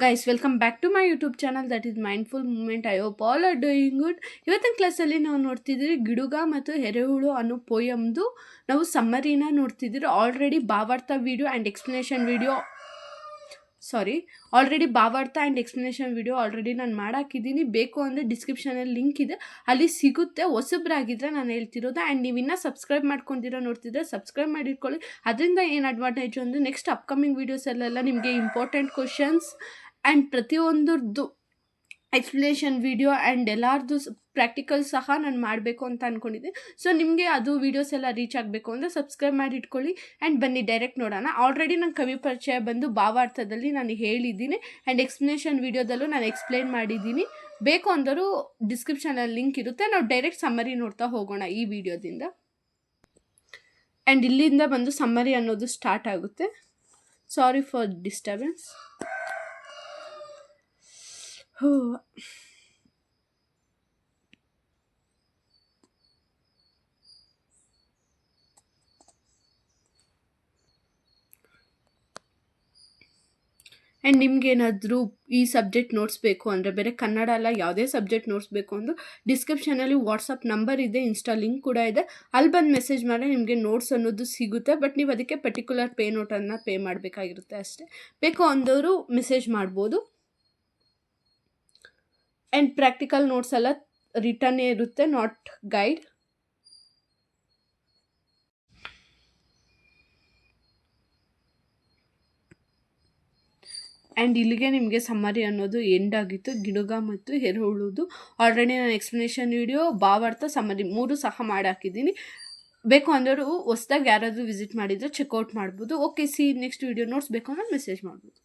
Guys, welcome back to my YouTube channel that is Mindful Movement. I hope all are doing good. ಇವತ್ತಿನ ಕ್ಲಾಸಲ್ಲಿ ನಾವು ನೋಡ್ತಿದ್ದೀರಿ ಗಿಡುಗ ಮತ್ತು ಎರೆಹುಳು ಅನ್ನೋ ಪೋಯಮ್ದು ನಾವು ಸಮ್ಮರಿನ ನೋಡ್ತಿದ್ದೀರಿ. ಆಲ್ರೆಡಿ ಭಾವಾರ್ಥ ಆ್ಯಂಡ್ ಎಕ್ಸ್ಪ್ಲನೇಷನ್ ವಿಡಿಯೋ ಆಲ್ರೆಡಿ ನಾನು ಮಾಡಾಕಿದ್ದೀನಿ. ಬೇಕು ಅಂದರೆ ಡಿಸ್ಕ್ರಿಪ್ಷನಲ್ಲಿ ಲಿಂಕ್ ಇದೆ, ಅಲ್ಲಿ ಸಿಗುತ್ತೆ. ಹೊಸಬ್ರಾಗಿದ್ದರೆ ನಾನು ಹೇಳ್ತಿರೋದು. ಆ್ಯಂಡ್ ನೀವು ಇನ್ನೂ ಸಬ್ಸ್ಕ್ರೈಬ್ ಮಾಡ್ಕೊಂಡಿರೋ ನೋಡ್ತಿದ್ರೆ ಸಬ್ಸ್ಕ್ರೈಬ್ ಮಾಡಿಟ್ಕೊಳ್ಳಿ. ಅದರಿಂದ ಏನು ಅಡ್ವಾಂಟೇಜು ಅಂದರೆ ನೆಕ್ಸ್ಟ್ ಅಪ್ಕಮಿಂಗ್ ವೀಡಿಯೋಸಲ್ಲೆಲ್ಲ ನಿಮಗೆ ಇಂಪಾರ್ಟೆಂಟ್ ಕ್ವಶನ್ಸ್ ಆ್ಯಂಡ್ ಪ್ರತಿಯೊಂದರದ್ದು ಎಕ್ಸ್ಪ್ಲನೇಷನ್ ವಿಡಿಯೋ ಆ್ಯಂಡ್ ಎಲ್ಲರದ್ದು ಪ್ರಾಕ್ಟಿಕಲ್ ಸಹ ನಾನು ಮಾಡಬೇಕು ಅಂತ ಅಂದ್ಕೊಂಡಿದ್ದೆ. ಸೊ ನಿಮಗೆ ಅದು ವೀಡಿಯೋಸ್ ಎಲ್ಲ ರೀಚ್ ಆಗಬೇಕು ಅಂದರೆ ಸಬ್ಸ್ಕ್ರೈಬ್ ಮಾಡಿ ಇಟ್ಕೊಳ್ಳಿ. ಆ್ಯಂಡ್ ಬನ್ನಿ ಡೈರೆಕ್ಟ್ ನೋಡೋಣ. ಆಲ್ರೆಡಿ ನನ್ನ ಕವಿ ಪರಿಚಯ ಬಂದು ಭಾವಾರ್ಥದಲ್ಲಿ ನಾನು ಹೇಳಿದ್ದೀನಿ ಆ್ಯಂಡ್ ಎಕ್ಸ್ಪ್ಲನೇಷನ್ ವಿಡಿಯೋದಲ್ಲೂ ನಾನು ಎಕ್ಸ್ಪ್ಲೇನ್ ಮಾಡಿದ್ದೀನಿ. ಬೇಕು ಅಂದರೂ ಡಿಸ್ಕ್ರಿಪ್ಷನಲ್ಲಿ ಲಿಂಕ್ ಇರುತ್ತೆ. ನಾವು ಡೈರೆಕ್ಟ್ ಸಮ್ಮರಿ ನೋಡ್ತಾ ಹೋಗೋಣ ಈ ವಿಡಿಯೋದಿಂದ. ಆ್ಯಂಡ್ ಇಲ್ಲಿಂದ ಬಂದು ಸಮ್ಮರಿ ಅನ್ನೋದು ಸ್ಟಾರ್ಟ್ ಆಗುತ್ತೆ. Sorry for disturbance. ಆ್ಯಂಡ್ ನಿಮ್ಗೇನಾದರೂ ಈ ಸಬ್ಜೆಕ್ಟ್ ನೋಟ್ಸ್ ಬೇಕು ಅಂದರೆ, ಬೇರೆ ಕನ್ನಡ ಅಲ್ಲ ಯಾವುದೇ ಸಬ್ಜೆಕ್ಟ್ ನೋಟ್ಸ್ ಬೇಕು ಅಂದರೂ ಡಿಸ್ಕ್ರಿಪ್ಷನಲ್ಲಿ ವಾಟ್ಸಪ್ ನಂಬರ್ ಇದೆ, ಇನ್ಸ್ಟಾ ಲಿಂಕ್ ಕೂಡ ಇದೆ. ಅಲ್ಲಿ ಬಂದು ಮೆಸೇಜ್ ಮಾಡಿ ನಿಮಗೆ ನೋಟ್ಸ್ ಅನ್ನೋದು ಸಿಗುತ್ತೆ. ಬಟ್ ನೀವು ಅದಕ್ಕೆ ಪರ್ಟಿಕ್ಯುಲರ್ ನೋಟನ್ನು ಪೇ ಮಾಡಬೇಕಾಗಿರುತ್ತೆ ಅಷ್ಟೇ. ಬೇಕು ಅಂದವರು ಮೆಸೇಜ್ ಮಾಡ್ಬೋದು. ಆ್ಯಂಡ್ ಪ್ರಾಕ್ಟಿಕಲ್ ನೋಟ್ಸ್ ಎಲ್ಲ ರಿಟರ್ನೇ ಇರುತ್ತೆ, ನಾಟ್ ಗೈಡ್. ಆ್ಯಂಡ್ ಇಲ್ಲಿಗೆ ನಿಮಗೆ ಸಮ್ಮರಿ ಅನ್ನೋದು ಎಂಡ್ ಆಗಿತ್ತು. ಗಿಡುಗ ಮತ್ತು ಎರೆಹುಳುದು ಆಲ್ರೆಡಿ ನಾನು ಎಕ್ಸ್ಪ್ಲನೇಷನ್ ವಿಡಿಯೋ, ಭಾವಾರ್ಥ, ಸಮ್ಮರಿ 3 ಸಹ ಮಾಡಾಕಿದ್ದೀನಿ. ಬೇಕು ಅಂದವರು ಹೊಸ್ದಾಗಿ ಯಾರಾದರೂ ವಿಸಿಟ್ ಮಾಡಿದರೆ ಚೆಕ್ಔಟ್ ಮಾಡ್ಬೋದು. Okay, C next video notes ಬೇಕು ಅಂದರೆ ಮೆಸೇಜ್ ಮಾಡ್ಬೋದು.